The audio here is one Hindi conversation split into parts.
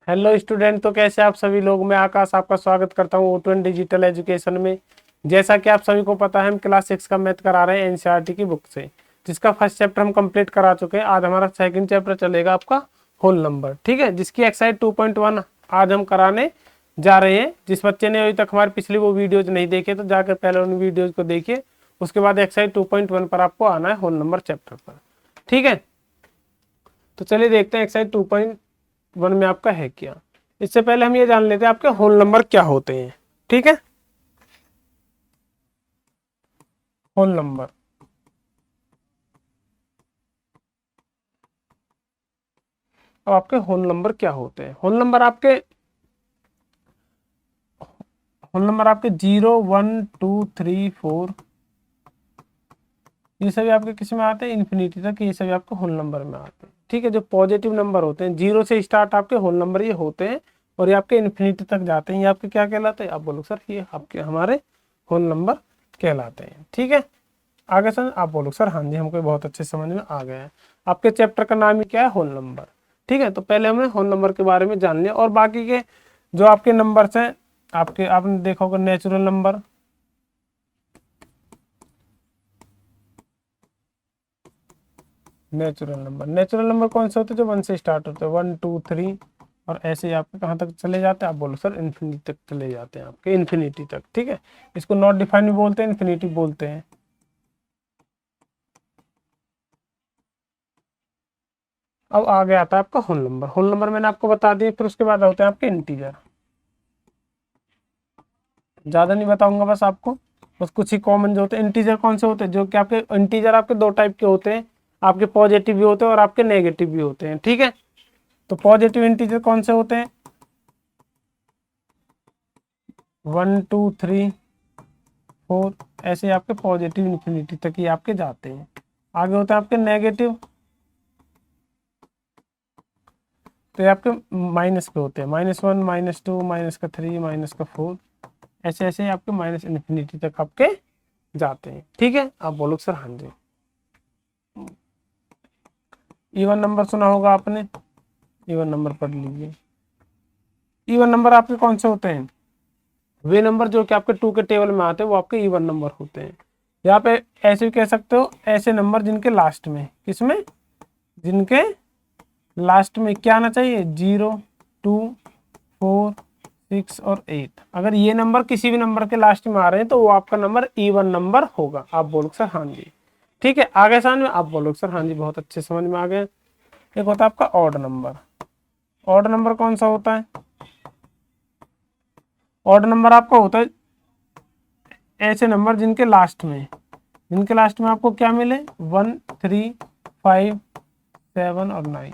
हेलो स्टूडेंट, तो कैसे आप सभी लोग। मैं आकाश आपका स्वागत करता हूँ O2 डिजिटल एजुकेशन में। जैसा कि आप सभी को पता है, हम क्लास 6 का मैथ करा रहे हैं एनसीईआरटी की बुक से, जिसका फर्स्ट चैप्टर हम कंप्लीट करा चुके हैं। आज हमारा सेकंड चैप्टर चलेगा आपका होल नंबर, ठीक है, जिसकी एक्सरसाइज 2.1 आज हम कराने जा रहे हैं। जिस बच्चे ने अभी तक हमारे पिछली वो वीडियोज नहीं देखे तो जाकर पहले उन वीडियोज को देखिए। उसके बाद एक्सरसाइज 2.1 पर आपको आना है होल नंबर चैप्टर पर, ठीक है। तो चलिए देखते हैं एक्सरसाइज 2.1 में आपका है क्या। इससे पहले हम ये जान लेते हैं आपके होल नंबर क्या होते हैं, ठीक है। होल नंबर, अब आपके होल नंबर क्या होते हैं। होल नंबर आपके 0 1 2 3 4 ये सभी आपके किस में आते हैं, इन्फिनिटी तक, ये सभी आपके होल नंबर में आते हैं, ठीक है। जो पॉजिटिव नंबर होते हैं, 0 से स्टार्ट आपके होल नंबर ये होते हैं और ये आपके इन्फिनिटी तक जाते हैं, ये आपके क्या कहलाते हैं। आप बोलो सर ये आपके हमारे होल नंबर कहलाते हैं, ठीक है। आगे सर आप बोलो सर हाँ जी, हमको बहुत अच्छे समझ में आ गया है। आपके चैप्टर का नाम ही क्या है, होल नंबर, ठीक है। तो पहले हमने होल नंबर के बारे में जान लिया और बाकी के जो आपके नंबर्स हैं, आपके आपने देखा होगा नेचुरल नंबर, नेचुरल नंबर कौन से होते हैं, जो 1 से स्टार्ट होते हैं, 1 2 3 और ऐसे ही आपके कहाँ तक चले जाते हैं। आप बोलो सर इन्फिनिटी तक चले जाते हैं, आपके इन्फिनिटी तक, ठीक है। इसको नॉट डिफाइन भी बोलते हैं, इन्फिनिटी बोलते हैं। अब आगे आता है आपका होल नंबर मैंने आपको बता दिया। फिर उसके बाद होते हैं आपके इंटीजर। ज्यादा नहीं बताऊंगा, बस आपको बस कुछ ही कॉमन जो होते हैं। इंटीजर कौन से होते हैं, जो कि आपके इंटीजर आपके दो टाइप के होते हैं, आपके पॉजिटिव भी होते हैं और आपके नेगेटिव भी होते हैं, ठीक है। तो पॉजिटिव इंटीजर कौन से होते हैं, 1 2 3 4 ऐसे आपके पॉजिटिव इन्फिनिटी तक ही आपके जाते हैं। आगे होते हैं आपके नेगेटिव, तो ये आपके माइनस पे होते हैं, -1 -2 -3 -4 ऐसे ऐसे आपके माइनस इन्फिनिटी तक आपके जाते हैं, ठीक है। आप बोलो सर हाँ जी। इवन नंबर सुना होगा आपने, इवन नंबर पढ़ लीजिए। इवन नंबर आपके कौन से होते हैं, वे नंबर जो कि आपके 2 के टेबल में आते हैं वो आपके इवन नंबर होते हैं। यहाँ पे ऐसे भी कह सकते हो, ऐसे नंबर जिनके लास्ट में, किसमें, जिनके लास्ट में क्या आना चाहिए, 0 2 4 6 और 8। अगर ये नंबर किसी भी नंबर के लास्ट में आ रहे हैं तो वो आपका नंबर इवन नंबर होगा। आप बोलो सर हाँ जी, ठीक है। आगे समझ में, आप बोलो सर हाँ जी, बहुत अच्छे समझ में आ गए। एक होता है आपका ऑड नंबर। ऑड नंबर कौन सा होता है, ऑड नंबर आपका होता है ऐसे नंबर जिनके लास्ट में आपको क्या मिले, 1 3 5 7 और 9।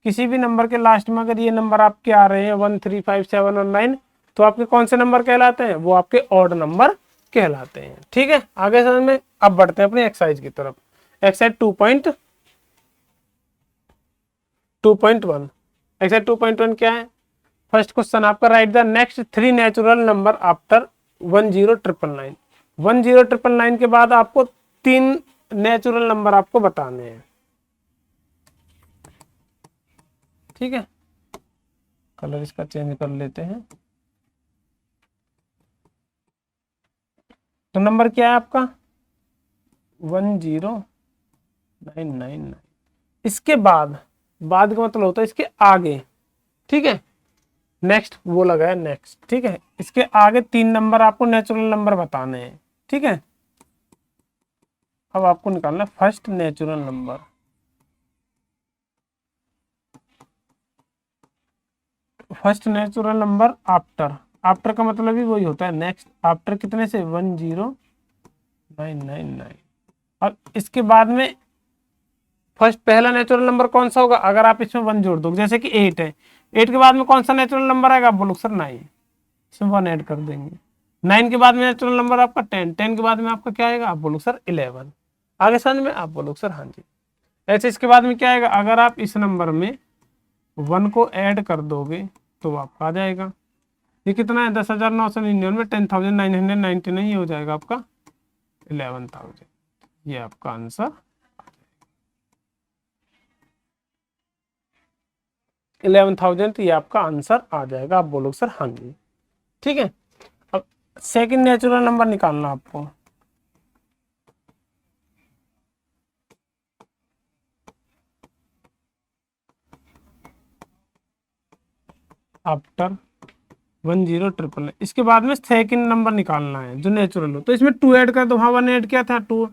किसी भी नंबर के लास्ट में अगर ये नंबर आपके आ रहे हैं 1 3 5 7 और 9, तो आपके कौन से नंबर कहलाते हैं, वो आपके ऑड नंबर कहलाते हैं, ठीक है। आगे समझ में, अब बढ़ते हैं अपनी एक्सरसाइज की तरफ। एक्सरसाइज 2.1। एक्सरसाइज 2.1 क्या है, फर्स्ट क्वेश्चन आपका, write the next 3 natural number after 10999। 10999 के बाद आपको 3 नेचुरल नंबर आपको बताने हैं, ठीक है। कलर इसका चेंज कर लेते हैं। तो नंबर क्या है आपका, 10999। इसके बाद, बाद का मतलब होता है इसके आगे, ठीक है। नेक्स्ट वो लगा है नेक्स्ट, ठीक है। इसके आगे 3 नंबर आपको नेचुरल नंबर बताने हैं, ठीक है। अब आपको निकालना first natural number. First natural number after, after का मतलब ही वही होता है नेक्स्ट, आफ्टर कितने से, 10999। अब इसके बाद में फर्स्ट पहला नेचुरल नंबर कौन सा होगा, अगर आप इसमें 1 जोड़ दो, जैसे कि 8 है, 8 के बाद में कौन सा नेचुरल नंबर आएगा, आप बोलो सर 9, इसमें 1 ऐड कर देंगे। 9 के बाद में नेचुरल नंबर आपका 10, 10 के बाद में आपका क्या आएगा, आप बोलो सर 11। आगे समझ में, आप बोलो सर हाँ जी। ऐसे इसके बाद में क्या आएगा, अगर आप इस नंबर में 1 को ऐड कर दोगे तो आपका आ जाएगा, ये कितना है, 10,999, 10,999 हो जाएगा आपका 11,000। ये आपका आंसर। 11,000, तो ये आपका आंसर आ जाएगा। आप बोलोगे सर हाँ जी, ठीक है। अब सेकंड नेचुरल नंबर निकालना आपको। आफ्टर 10,999, इसके बाद में सेकंड नंबर निकालना है जो नेचुरल हो, तो इसमें 2 ऐड कर दो। हाँ 1 ऐड किया था 2,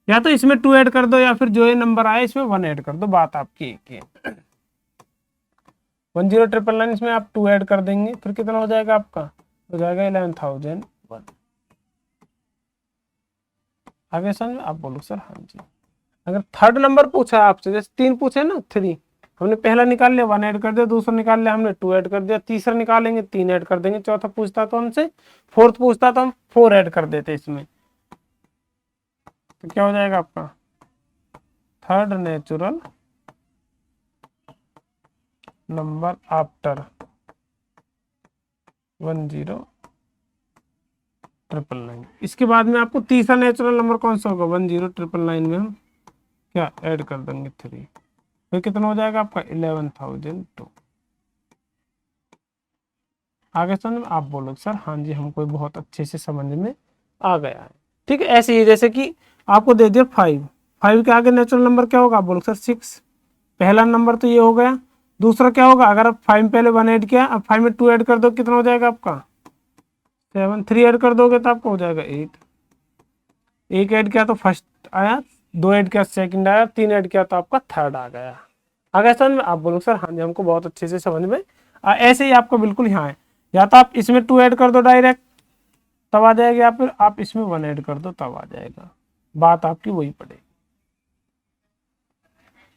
या तो इसमें 2 ऐड कर दो या फिर जो ये नंबर आए इसमें 1 ऐड कर दो, बात आपकी एक ही है। 10,999 इसमें आप 2 ऐड कर देंगे, फिर कितना हो जाएगा आपका, हो जाएगा 11,001। आगे समझ में? आप बोलो सर हाँ जी। अगर थर्ड नंबर पूछा आपसे, जैसे 3 पूछे ना, 3, हमने पहला निकाल लिया 1 ऐड कर दिया, दूसरा निकाल लिया हमने 2 ऐड कर दिया, तीसरा निकालेंगे 3 ऐड कर देंगे, चौथा पूछता तो हमसे, फोर्थ पूछता तो हम 4 ऐड कर देते इसमें, तो क्या हो जाएगा आपका, थर्ड नेचुरल नंबर आफ्टर 10,999। इसके बाद में आपको तीसरा नेचुरल नंबर कौन सा होगा, 10,999 में हम क्या ऐड कर देंगे 3, फिर कितना हो जाएगा आपका 11,002। आगे समझ में? आप बोलो सर हाँ जी, हमको बहुत अच्छे से समझ में आ गया है, ठीक है। ऐसे ही जैसे कि आपको दे दिया 5, 5 के आगे नेचुरल नंबर क्या होगा, आप बोलो सर 6। पहला नंबर तो ये हो गया, दूसरा क्या होगा, अगर आप 5 पहले 1 ऐड किया, अब 5 में 2 ऐड कर दो, कितना हो जाएगा आपका 7, 3 ऐड कर दोगे तो आपका हो जाएगा 8, 1 ऐड किया तो फर्स्ट आया, 2 ऐड किया सेकंड आया, 3 ऐड किया तो आपका थर्ड आ गया। आगे समझ में? आप बोलो सर हाँ जी, हमको बहुत अच्छे से समझ में ऐसे ही आपको बिल्कुल यहाँ है, या तो आप इसमें 2 ऐड कर दो डायरेक्ट तब आ जाएगा, या फिर आप इसमें 1 ऐड कर दो तब आ जाएगा, बात आपकी वही पड़ेगी,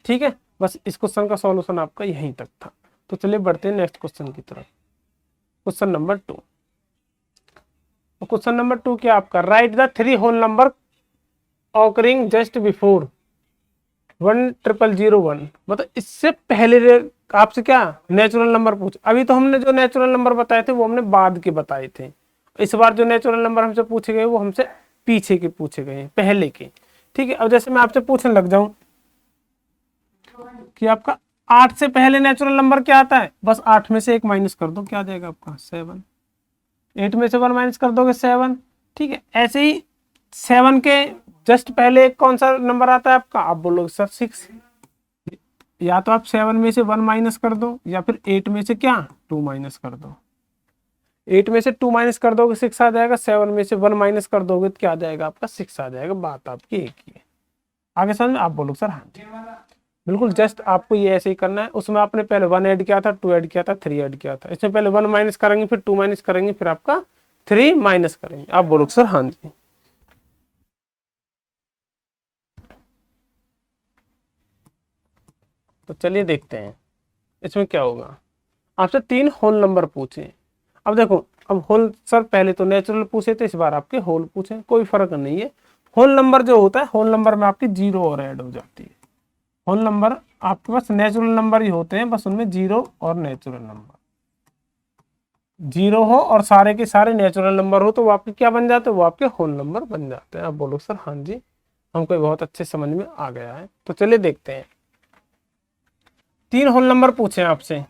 ठीक है। बस इस क्वेश्चन का सॉल्यूशन आपका यहीं तक था। तो चलिए बढ़ते हैं नेक्स्ट क्वेश्चन की तरफ। क्वेश्चन नंबर 2, तो क्वेश्चन नंबर 2 क्या आपका, write the 3 whole number occurring just before 1,001, मतलब इससे पहले आपसे क्या नेचुरल नंबर पूछ, अभी तो हमने जो नेचुरल नंबर बताए थे वो हमने बाद के बताए थे, इस बार जो नेचुरल नंबर हमसे पूछे गए वो हमसे पीछे के पूछे गए हैं, पहले के, ठीक है। अब जैसे मैं आपसे पूछने लग जाऊं कि आपका 8 से पहले नेचुरल नंबर क्या आता है, बस 8 में से 1 माइनस कर दो, क्या आ जाएगा आपका 7, 8 में से 1 माइनस कर दोगे 7, ठीक है। ऐसे ही 7 के जस्ट पहले कौन सा नंबर आता है आपका, आप बोलोगे सर 6, या तो आप 7 में से 1 माइनस कर दो, या फिर 8 में से क्या 2 माइनस कर दो, 8 में से 2 माइनस कर दोगे 6 आ जाएगा, 7 में से 1 माइनस कर दोगे तो क्या आ जाएगा आपका 6 आ जाएगा, बात आपकी एक ही है। आगे समझ में? आप बोलो सर हाँ जी, बिल्कुल जस्ट आपको ये ऐसे ही करना है। उसमें आपने पहले 1 ऐड किया था, 2 ऐड किया था, 3 ऐड किया था, इसमें पहले 1 माइनस करेंगे, फिर 2 माइनस करेंगे, फिर आपका 3 माइनस करेंगे। आप बोलो सर हाँ जी। तो चलिए देखते हैं इसमें क्या होगा। आपसे 3 होल नंबर पूछे, अब देखो, अब होल सर पहले तो नेचुरल पूछे थे, इस बार आपके होल पूछे, कोई फर्क नहीं है। होल नंबर जो होता है, होल नंबर में आपकी 0 और ऐड हो जाती है। होल नंबर आपके पास नेचुरल नंबर ही होते हैं, बस उनमें 0 और नेचुरल नंबर, 0 हो और सारे के सारे नेचुरल नंबर हो, तो वो आपके क्या बन जाते हैं, वो आपके होल नंबर बन जाते हैं। आप बोलो सर हाँ जी, हमको बहुत अच्छे समझ में आ गया है। तो चलिए देखते हैं, 3 होल नंबर पूछे आपसे,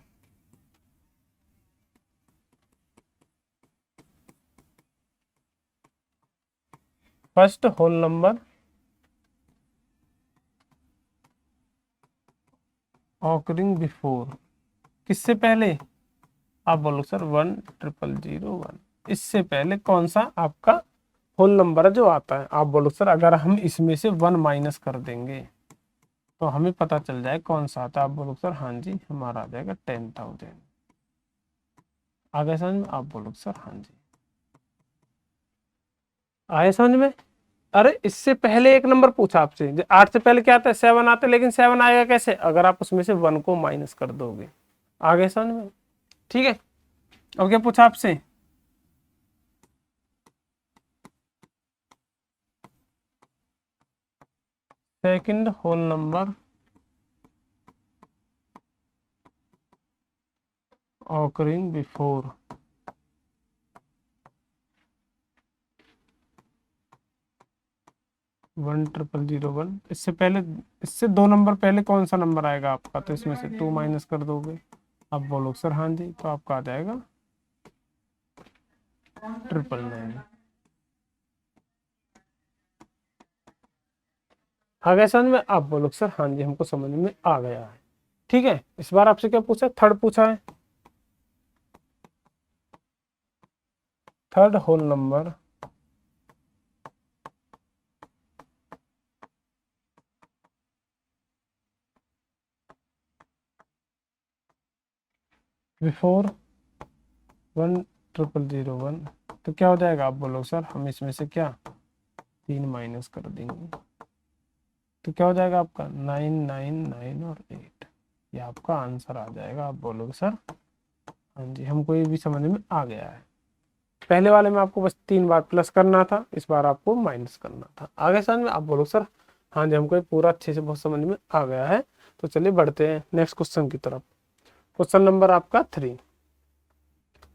first whole number occurring before, किससे पहले, आप बोलो सर 1,001, इससे पहले कौन सा आपका होल नंबर जो आता है। आप बोलो सर अगर हम इसमें से 1 माइनस कर देंगे तो हमें पता चल जाए कौन सा आता है। आप बोलो सर हाँ जी, हमारा आ जाएगा 10,000। आगे समझ में? आप बोलो सर हाँ जी, आए समझ में? अरे इससे पहले एक नंबर पूछा आपसे, 8 से पहले क्या आता है, 7 आता है, लेकिन 7 आएगा कैसे, अगर आप उसमें से 1 को माइनस कर दोगे। आगे समझ में? ठीक है। अब क्या पूछा आपसे, second whole number occurring before 1,001, इससे पहले, इससे 2 नंबर पहले कौन सा नंबर आएगा आपका, तो इसमें से 2 माइनस कर दोगे, आप बोलो सर हाँ जी, तो आपका आ जाएगा 999। आ गया समझ में? आप बोलो सर हाँ जी, हमको समझ में आ गया है। ठीक है, इस बार आपसे क्या पूछा है? थर्ड पूछा है। थर्ड होल नंबर बिफोर 10001, तो क्या हो जाएगा? आप बोलो सर। हम इसमें से क्या 3 माइनस कर देंगे, तो क्या हो जाएगा आपका 999 और 8। ये आपका आंसर आ जाएगा। आप बोलोगे सर हाँ जी, हमको ये भी समझ में आ गया है। पहले वाले में आपको बस 3 बार प्लस करना था, इस बार आपको माइनस करना था। आगे समझ में? आप बोलो सर हाँ जी, हमको ये पूरा अच्छे से बहुत समझ में आ गया है। तो चलिए बढ़ते हैं नेक्स्ट क्वेश्चन की तरफ। क्वेश्चन नंबर आपका 3,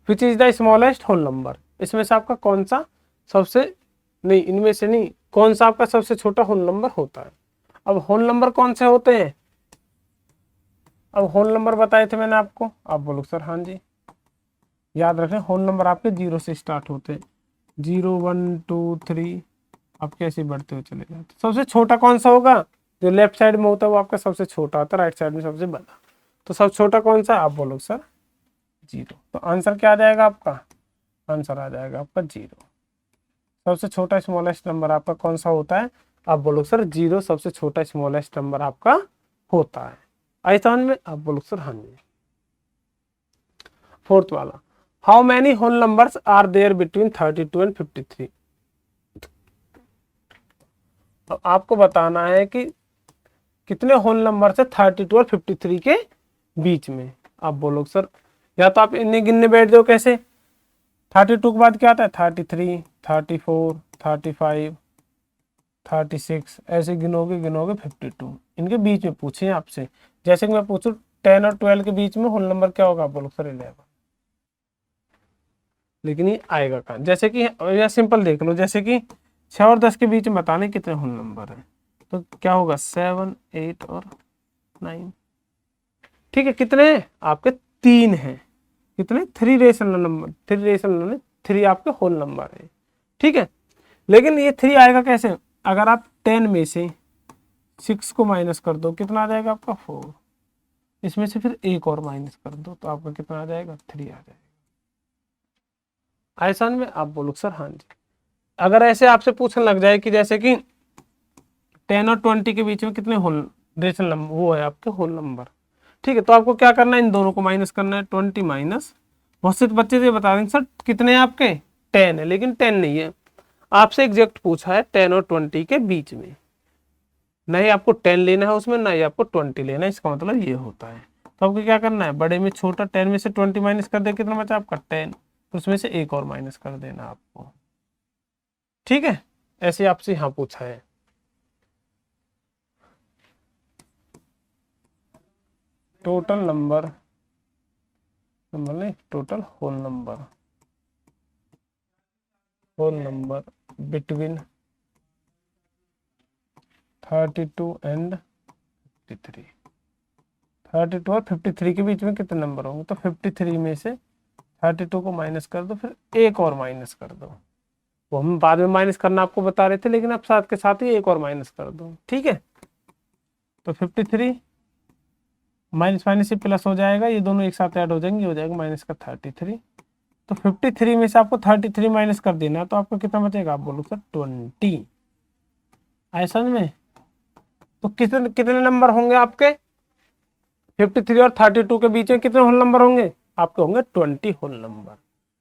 which is the smallest whole number. इसमें से आपका कौन सा सबसे, नहीं इनमें से नहीं, कौन सा आपका सबसे छोटा होल नंबर होता है। अब होल नंबर कौन से होते हैं? अब होल नंबर बताए थे मैंने आपको। आप बोलो सर हाँ जी। याद रखें, होल नंबर आपके 0 से स्टार्ट होते हैं। 0 1 2 3, आपके ऐसे बढ़ते हुए चले जाते। सबसे छोटा कौन सा होगा? जो लेफ्ट साइड में होता है वो आपका सबसे छोटा होता है, राइट साइड में सबसे बड़ा। तो सबसे छोटा कौन सा? आप बोलो सर 0। तो आंसर क्या आ जाएगा आपका? आंसर आ जाएगा आपका 0। सबसे छोटा स्मॉलेस्ट नंबर आपका कौन सा होता है? आप बोलो सर 0 सबसे छोटा स्मॉलेस्ट नंबर आपका होता है। आई समझ में? आप बोलो सर हाँ जी। फोर्थ वाला, how many whole numbers are there between 32 and 53। अब आपको बताना है कि कितने होल नंबर है 32 और 53 के बीच में। आप बोलो सर, या तो आप इन्हें गिनने बैठ जाओ। कैसे? 32 के बाद क्या आता है? 33, 34, 35, 36, ऐसे गिनोगे गिनोगे 52। इनके बीच में पूछे आपसे। जैसे कि मैं पूछूं 10 और 12 के बीच में होल नंबर क्या होगा? आप बोलो सर 11। लेकिन ये आएगा कहाँ? जैसे कि या सिंपल देख लो, जैसे कि 6 और 10 के बीच में बताने कितने होल नंबर है, तो क्या होगा? 7, 8 और 9। ठीक है, कितने हैं आपके? 3 हैं। कितने? 3 रेशनल नंबर, 3 रेशनल, 3 आपके होल नंबर है। ठीक है, लेकिन ये 3 आएगा कैसे? अगर आप 10 में से 6 को माइनस कर दो, कितना आ जाएगा आपका? 4। इसमें से फिर एक और माइनस कर दो, तो आपका कितना आ जाएगा? 3 आ जाएगा। आसान में? आप बोलो सर हाँ जी। अगर ऐसे आपसे पूछने लग जाए कि जैसे कि 10 और 20 के बीच में कितने होल रेशनल नंबर, वो है आपके होल नंबर। ठीक है, तो आपको क्या करना है? इन दोनों को माइनस करना है। 20 माइनस, बहुत से बच्चे ये बता देंगे सर कितने हैं आपके? 10 है, लेकिन 10 नहीं है। आपसे एग्जैक्ट पूछा है 10 और 20 के बीच में। नहीं आपको 10 लेना है उसमें, नहीं आपको 20 लेना है। इसका मतलब ये होता है। तो आपको क्या करना है? बड़े में छोटा, 10 में से 20 माइनस कर दे, कितना बचा आपका? 10। उसमें से एक और माइनस कर देना आपको। ठीक है, ऐसे आपसे यहाँ पूछा है। टोटल नंबर, नंबर नहीं, total whole number, whole number between 32 and 53। 32 और 53 के बीच में कितने नंबर होंगे? तो 53 में से 32 को माइनस कर दो, फिर एक और माइनस कर दो। वो हम बाद में माइनस करना आपको बता रहे थे, लेकिन अब साथ के साथ ही एक और माइनस कर दो। ठीक है, तो 53 माइनस माइनस से प्लस हो जाएगा, ये दोनों एक साथ ऐड हो जाएंगे, हो जाएगा माइनस का 33। तो 53 में से आपको 33 माइनस कर देना, तो आपको कितना बचेगा? आप बोलो सर 20। ऐसा में? तो कितने कितने नंबर होंगे आपके 53 और 32 के बीच में? कितने होल नंबर होंगे आपके? होंगे 20 होल नंबर।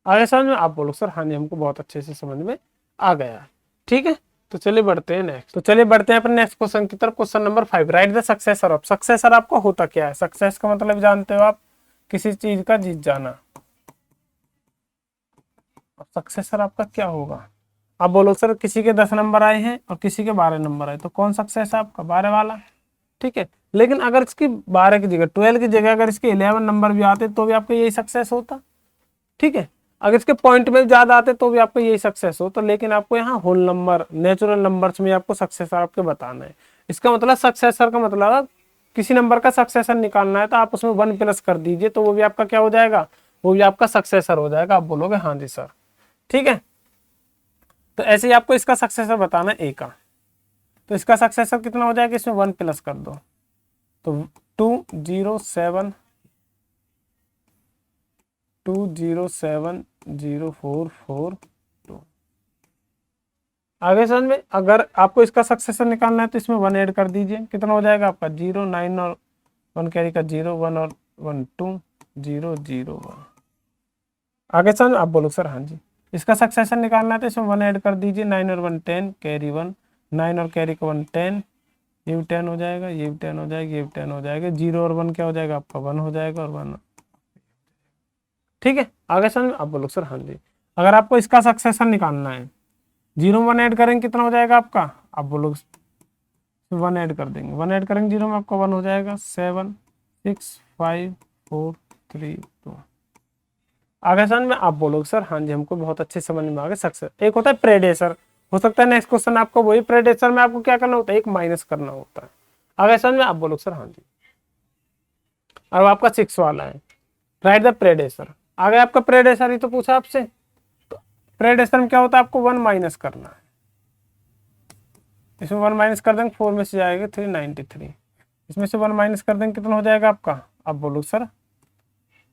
आगे समझ में? आप बोलो सर हाँ जी, हमको बहुत अच्छे से समझ में आ गया है। ठीक है, तो चलिए बढ़ते हैं नेक्स्ट। तो चलिए बढ़ते हैं अपने नेक्स्ट क्वेश्चन की तरफ। Question number 5, right the successor of. Successor आपका होता क्या है? सक्सेस का मतलब जानते हो आप? किसी चीज का जीत जाना। सक्सेसर आपका क्या होगा? आप बोलो सर किसी के 10 नंबर आए हैं और किसी के 12 नंबर आए, तो कौन सक्सेस है आपका? 12 वाला। ठीक है, लेकिन अगर इसकी 12 की जगह 12 की जगह अगर इसके 11 नंबर भी आते तो भी आपका यही सक्सेस होता। ठीक है, अगर इसके पॉइंट में ज्यादा आते तो भी आपको यही सक्सेस होता। लेकिन आपको यहाँ होल नंबर, नेचुरल नंबर्स में आपको सक्सेसर आपके बताना है। इसका मतलब सक्सेसर का मतलब किसी नंबर का सक्सेसर निकालना है तो आप उसमें 1 प्लस कर दीजिए, तो वो भी आपका क्या हो जाएगा, वो भी आपका सक्सेसर हो जाएगा। आप बोलोगे हाँ जी सर, ठीक है। तो ऐसे ही आपको इसका सक्सेसर बताना है ए का, तो इसका सक्सेसर कितना हो जाएगा, इसमें 1 प्लस कर दो, तो 2070442। आगे समझ में। अगर आपको इसका सक्सेसर निकालना है तो इसमें 1 ऐड कर दीजिए, कितना हो जाएगा आपका 0 9 और 1 कैरी का 0 1 और 1 2 0 0 1। आगे समझ आप बोलो सर हाँ जी। इसका सक्सेसर निकालना है तो इसमें 1 ऐड कर दीजिए, 9 और 1 10 कैरी 1, 9 और कैरी का 1 10, ये भी 10 हो जाएगा, ये भी 10 हो जाएगा, ये भी 10 हो जाएगा, 0 और 1 क्या हो जाएगा आपका 1 हो जाएगा और 1, ठीक है। आगे समझ आप बोलो सर हाँ जी। अगर आपको इसका सक्सेसर निकालना है, 0 में 1 ऐड करेंगे कितना हो जाएगा आपका, आप बोलो 1 ऐड कर देंगे, 1 ऐड करेंगे 0 में आपका 1 हो जाएगा, 7 6 5 4 3 2। आगे समझ में आप बोलोगे सर हाँ जी हमको बहुत अच्छे समझ में आ गए। सक्सेस एक होता है प्रेडेसर, हो सकता है नेक्स्ट क्वेश्चन आपको वही प्रेडेसर में आपको क्या करना होता है, एक माइनस करना होता है। आगे समझ में आप बोलोगे सर हाँ जी। अब आपका 6 वाला है, राइट द प्रेडेसर। आगे आपका प्रेडेसर ही तो पूछा आपसे, तो प्रेडेसर में क्या होता है, आपको 1 माइनस करना है, इसमें 1 माइनस कर देंगे, 4 में से जाएगा 393, इसमें से 1 माइनस कर देंगे कितना हो जाएगा आपका, आप बोलो सर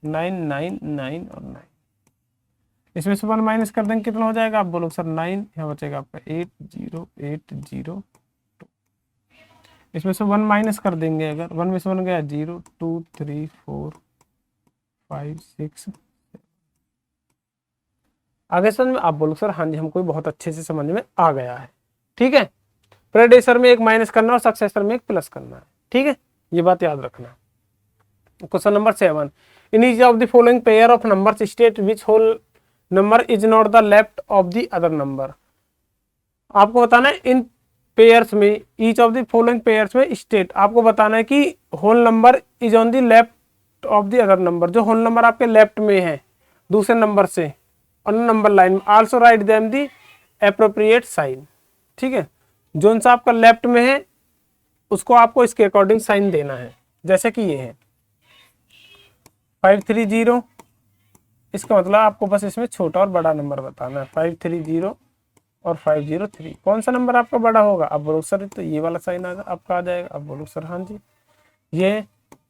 9 9 9 और 9, इसमें से 1 माइनस कर देंगे कितना हो जाएगा, आप बोलो सर 9, यहाँ बचेगा आपका 8 0 8 0 2, इसमें से 1 माइनस कर देंगे, अगर 1 में से 1 गया 0 2 3 4 5 6। आगे समझ में आप बोलो सर हाँ जी हमको बहुत अच्छे से समझ में आ गया है, ठीक है। प्रेडेसर में एक माइनस करना और सक्सेसर में एक प्लस करना है, ठीक है, ये बात याद रखना। Question number 7, in each of the following pair of numbers state which whole number is not the left of the other number. आपको बताना है इन पेयर्स में, each of the following pairs में स्टेट, आपको बताना है कि whole number is on the left of the other number, जो होल नंबर आपके लेफ्ट में है दूसरे नंबर से ऑन नंबर लाइन में, also write them the appropriate sign, ठीक है। जोन सा आपका लेफ्ट में है उसको आपको इसके अकॉर्डिंग साइन देना है, जैसे कि ये है 530, इसका मतलब आपको बस इसमें छोटा और बड़ा नंबर बताना है, 530 और 503, कौन सा नंबर आपका बड़ा होगा, आप बोलो सर तो ये वाला साइन आपका आ जाएगा, आप बोलो सर हाँ जी। ये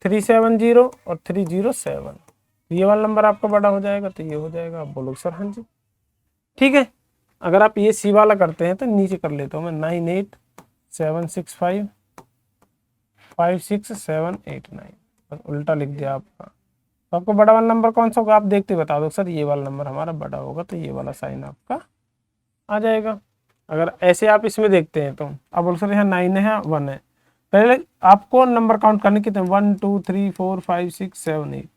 370 और 307, ये वाला नंबर आपका बड़ा हो जाएगा तो ये हो जाएगा, आप बोलो सर हाँ जी, ठीक है। अगर आप ये सी वाला करते हैं तो नीचे कर लेता हूँ मैं 98765 56789, बस उल्टा लिख दिया आपका। तो आपको बड़ा वाला नंबर कौन सा होगा, आप देखते बता दो सर ये वाला नंबर हमारा बड़ा होगा, तो ये वाला साइन आपका आ जाएगा। अगर ऐसे आप इसमें देखते हैं तो आप बोलो सर यहाँ 9 है 1 है, पहले आपको नंबर काउंट करने कितने 1 2 3 4 5 6 7 8,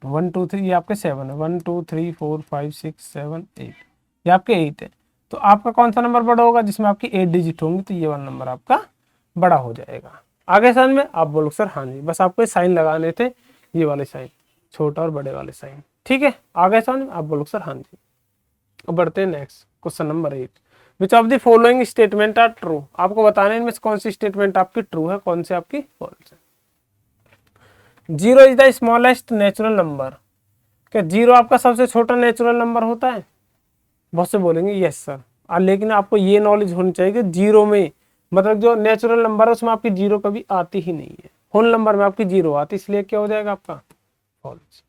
1 2 3 ये आपके 7 है, 1 2 3 4 5 6 7 8 ये आपके 8 है। तो आपका कौन सा नंबर बड़ा होगा, जिसमें आपकी 8 डिजिट होंगी, तो ये वाला नंबर आपका बड़ा हो जाएगा। आगे समझ में आप बोलो सर हाँ जी, बस आपको साइन लगाने थे, ये वाले साइन छोटा और बड़े वाले साइन, ठीक है। आगे समझ में आप बोलो सर हाँ जी। अब बढ़ते हैं next question number 8, which of the following statement are true. आपको बताना है इनमें से कौन सी स्टेटमेंट आपकी ट्रू है, कौन सी आपकी फॉल्स है। 0 is the smallest natural number, क्या 0 आपका सबसे छोटा नेचुरल नंबर होता है, बहुत से बोलेंगे यस सर, लेकिन आपको ये नॉलेज होनी चाहिए कि 0 में मतलब जो नेचुरल नंबर है उसमें आपकी 0 कभी आती ही नहीं है, होल नंबर में आपकी 0 आती, इसलिए क्या हो जाएगा आपका false.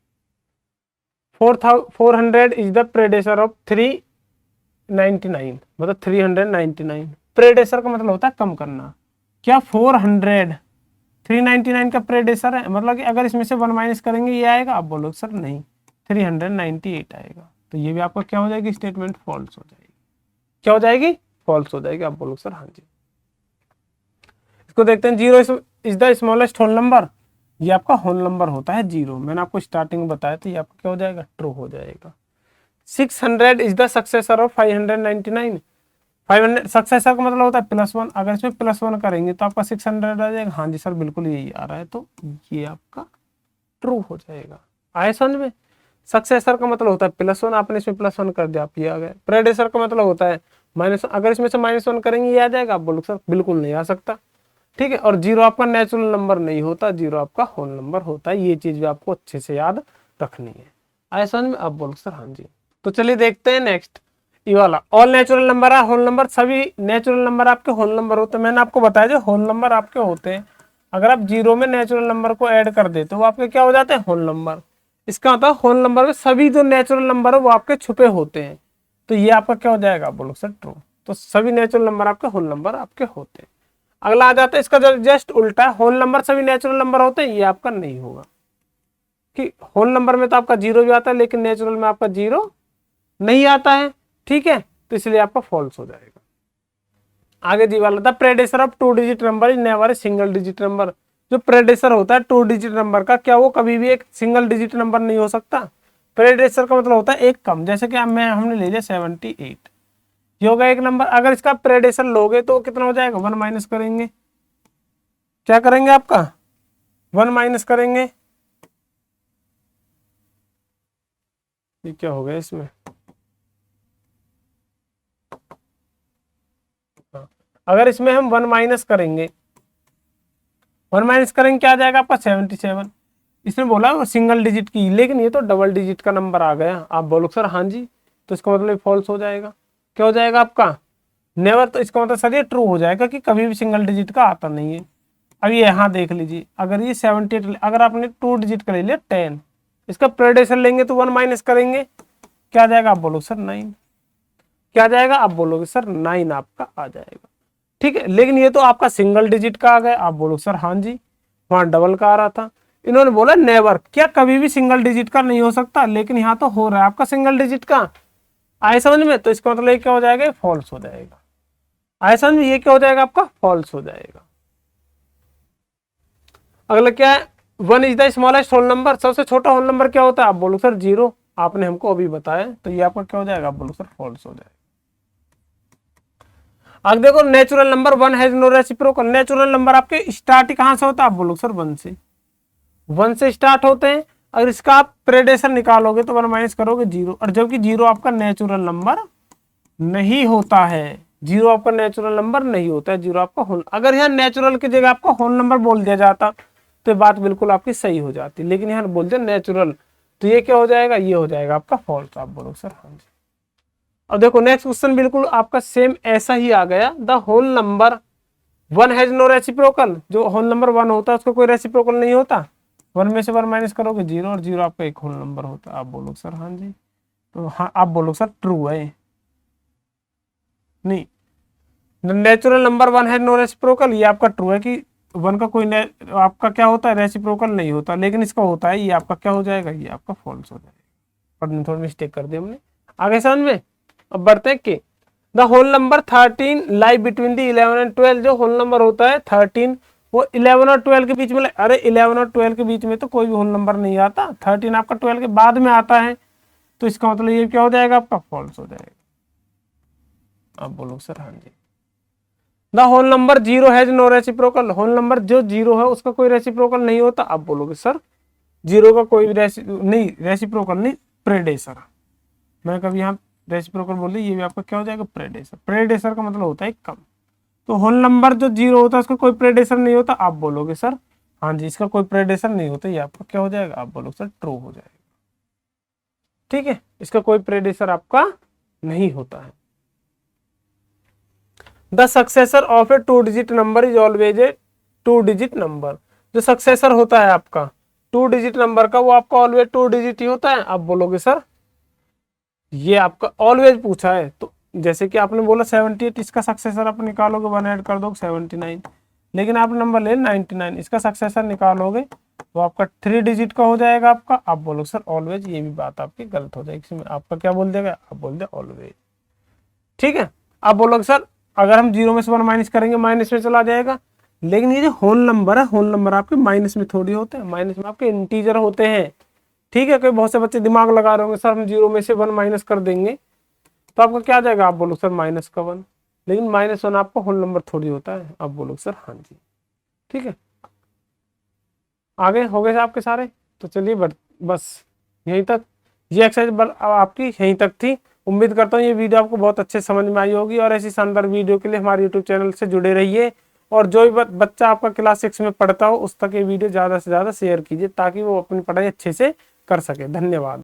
400 is the predecessor of 399, मतलब 399, प्रेडेसर का मतलब होता है कम करना, क्या 400 399 का प्रेडेसर है, मतलब कि अगर इसमें से 1 माइनस करेंगे ये आएगा, आप बोलो सर नहीं 398 आएगा, तो ये भी आपका क्या हो जाएगी स्टेटमेंट फॉल्स हो जाएगी, क्या हो जाएगी फॉल्स हो जाएगी, आप बोलो सर हाँ जी। इसको देखते हैं, 0 is the smallest whole number, ये आपका होल नंबर होता है 0, मैंने आपको स्टार्टिंग में बताया, तो ये आपका क्या हो जाएगा ट्रू हो जाएगा। 600 is the successor of 599, 500 successor का मतलब होता है +1, अगर इसमें +1 करेंगे तो आपका 600 आ जाएगा, हाँ जी सर बिल्कुल यही आ रहा है, तो ये आपका ट्रू हो जाएगा। आए समझ में, सक्सेसर का मतलब होता है +1, आपने इसमें +1 कर दिया, आप ये आ गए। प्रेडेसर का मतलब होता है -1, अगर इसमें से -1 करेंगे ये आ जाएगा, आप बोलो सर बिल्कुल नहीं आ सकता, ठीक है। और जीरो आपका नेचुरल नंबर नहीं होता, जीरो आपका होल नंबर होता है। ये चीज भी आपको अच्छे से याद रखनी है। आया समझ में? आप बोलो सर हाँ जी। तो चलिए देखते हैं नेक्स्ट, ये वाला ऑल नेचुरल नंबर है होल नंबर। सभी नेचुरल नंबर आपके होल नंबर होते हैं। मैंने आपको बताया जो होल नंबर आपके होते हैं, अगर आप जीरो में नेचुरल नंबर को ऐड कर देते हो वो आपके क्या हो जाते हैं? Whole number. इसका मतलब होल नंबर में सभी जो नेचुरल नंबर है वो आपके छुपे होते हैं। तो ये आपका क्या हो जाएगा? आप बोलो सर ट्रू। तो सभी नेचुरल नंबर आपके होल नंबर आपके होते हैं। अगला आ जाता है इसका जस्ट उल्टा, होल नंबर सभी नेचुरल नंबर होते हैं, ये आपका नहीं होगा। कि होल नंबर में तो आपका जीरो भी आता है लेकिन नेचुरल में आपका जीरो नहीं आता है। ठीक है, तो इसलिए आपका फॉल्स हो जाएगा। आगे दी वाला था predecessor of two digit number is never a single digit number. जो प्रेडेसर होता है टू डिजिट नंबर का, क्या वो कभी भी एक सिंगल डिजिट नंबर नहीं हो सकता? प्रेडेसर का मतलब होता है एक कम। जैसे कि हमने ले लिया 78, ये होगा एक नंबर। अगर इसका प्रेडेसर लोगे तो कितना हो जाएगा? 1 माइनस करेंगे। क्या करेंगे? आपका 1 माइनस करेंगे। ये क्या हो गया इसमें? अगर इसमें हम 1 माइनस करेंगे, 1 माइनस करेंगे क्या आ जाएगा आपका? 77। इसमें बोला सिंगल डिजिट की, लेकिन ये तो डबल डिजिट का नंबर आ गया। आप बोलो सर हाँ जी, तो इसका मतलब फॉल्स हो जाएगा। क्या हो जाएगा आपका? नेवर। तो इसका मतलब सर ये ट्रू हो जाएगा कि कभी भी सिंगल डिजिट का आता नहीं है। अब ये यहाँ देख लीजिए, अगर ये 78, अगर आपने टू डिजिट का ले लिया 10, इसका प्रेडेसर लेंगे तो 1 माइनस करेंगे, क्या आ जाएगा? आप बोलो सर 9। क्या आ जाएगा? आप बोलोगे सर 9 आपका आ जाएगा। ठीक है, लेकिन ये तो आपका सिंगल डिजिट का आ गया। आप बोलो सर हाँ जी, वहां डबल का आ रहा था। इन्होंने बोला नेवर, क्या कभी भी सिंगल डिजिट का नहीं हो सकता, लेकिन यहाँ तो हो रहा है आपका सिंगल डिजिट का। आए समझ में? तो इसका मतलब क्या हो जाएगा? फॉल्स हो जाएगा। आए समझ में? ये क्या हो जाएगा आपका? फॉल्स हो जाएगा। अगला क्या है? 1 is the smallest whole number. सबसे छोटा होल नंबर क्या होता है? आप बोलो सर 0। आपने हमको अभी बताया, तो ये आपका क्या हो जाएगा? आप बोलो सर फॉल्स हो जाएगा। अब देखो natural number 1 has no reciprocal. Natural number आपके स्टार्ट कहां से होता है? आप बोलो सर 1 से। 1 से स्टार्ट होते हैं। अगर इसका आप प्रेडेसर निकालोगे तो 1 माइनस करोगे 0, और जबकि 0 आपका नेचुरल नंबर नहीं होता है। 0 आपका नेचुरल नंबर नहीं होता है, 0 आपका होल। अगर यहाँ नेचुरल की जगह आपका होल नंबर बोल दिया जाता तो बात बिल्कुल आपकी सही हो जाती, लेकिन यहाँ बोलते नेचुरल, तो ये क्या हो जाएगा? ये हो जाएगा आपका फॉल्स। आप बोलो सर हाँ जी। अब देखो नेक्स्ट क्वेश्चन बिल्कुल आपका सेम ऐसा ही आ गया। The whole number 1 has no reciprocal. जो होल नंबर 1 होता है उसका कोई रेसिप्रोकल नहीं होता। 1 में से 1 माइनस करोगे 0, और 0 आपका एक होल नंबर होता है। आप बोलो सर हाँ जी। तो हाँ, आप बोलो सर ट्रू है। नहीं, नेचुरल नंबर 1 है नो रेसिप्रोकल, ये आपका ट्रू है कि 1 का कोई आपका क्या होता है? रेसिप्रोकल नहीं होता, लेकिन इसका होता है। ये आपका क्या हो जाएगा? ये आपका फॉल्स हो जाएगा। और थोड़ी मिस्टेक कर दी हमने। आगे समझ में? अब बढ़ते हैं कि the whole number 13 lie between the 11 and 12। जो होल नंबर होता है 13 वो 11 और 12 के बीच में। अरे 11 और 12 के बीच में तो कोई भी होल नंबर नहीं आता। 13 आपका 12 के बाद में आता है, तो इसका मतलब ये क्या हो जाएगा? आपका फॉल्स हो जाएगा। आप बोलो सर हाँ जी। The whole number 0 has no reciprocal. Whole number जो 0 है उसका कोई रेसिप्रोकल नहीं होता। आप बोलोगे सर 0 का कोई नहीं, रेसिप्रोकल नहीं, प्रेडेसर। मैं कभी यहाँ रेसिप्रोकल बोल दी, ये भी आपका क्या हो जाएगा? प्रेडेसर। प्रेडेसर का मतलब होता है कम। तो होल नंबर जो 0 होता है उसका कोई प्रेडेसर नहीं होता। आप बोलोगे सर हाँ जी, इसका कोई प्रेडेसर नहीं होता। ये आपका क्या हो जाएगा? आप बोलोगे सर ट्रू हो जाएगा। ठीक है, इसका कोई प्रेडेसर आपका नहीं होता है। The successor of A 2 digit number is always a 2 digit number. जो सक्सेसर होता है आपका 2 डिजिट नंबर का, वो आपका ऑलवेज 2 डिजिट ही होता है। आप बोलोगे सर ये आपका ऑलवेज पूछा है, तो जैसे कि आपने बोला 78, इसका सक्सेसर आप निकालोगे 1 ऐड कर दोगे 79, लेकिन आप नंबर ले 99, इसका सक्सेसर निकालोगे तो आपका 3 डिजिट का हो जाएगा आपका। आप बोलो सर ऑलवेज, ये भी बात आपकी गलत हो जाएगी। इसमें आपका क्या बोल देगा? आप बोल दे ऑलवेज। ठीक है, आप बोलोगे सर अगर हम 0 में से 1 माइनस करेंगे माइनस में चला जाएगा, लेकिन ये जो होल नंबर है, होल नंबर आपके माइनस में थोड़ी होते हैं, माइनस में आपके इंटीजर होते हैं। ठीक है, कोई बहुत से बच्चे दिमाग लगा रहे होंगे सर हम 0 में से 1 माइनस कर देंगे तो आपका क्या आ जाएगा? आप बोलो सर माइनस का 1, लेकिन -1 आपका होल नंबर थोड़ी होता है। आप बोलो सर हाँ जी। ठीक है, आगे हो गए आपके सारे। तो चलिए बस यहीं तक, ये एक्सरसाइज आपकी यहीं तक थी। उम्मीद करता हूँ ये वीडियो आपको बहुत अच्छे समझ में आई होगी, और ऐसी शानदार वीडियो के लिए हमारे यूट्यूब चैनल से जुड़े रहिए और जो भी बच्चा आपका क्लास 6 में पढ़ता हो उस तक ये वीडियो ज़्यादा से ज़्यादा शेयर कीजिए ताकि वो अपनी पढ़ाई अच्छे से कर सके। धन्यवाद।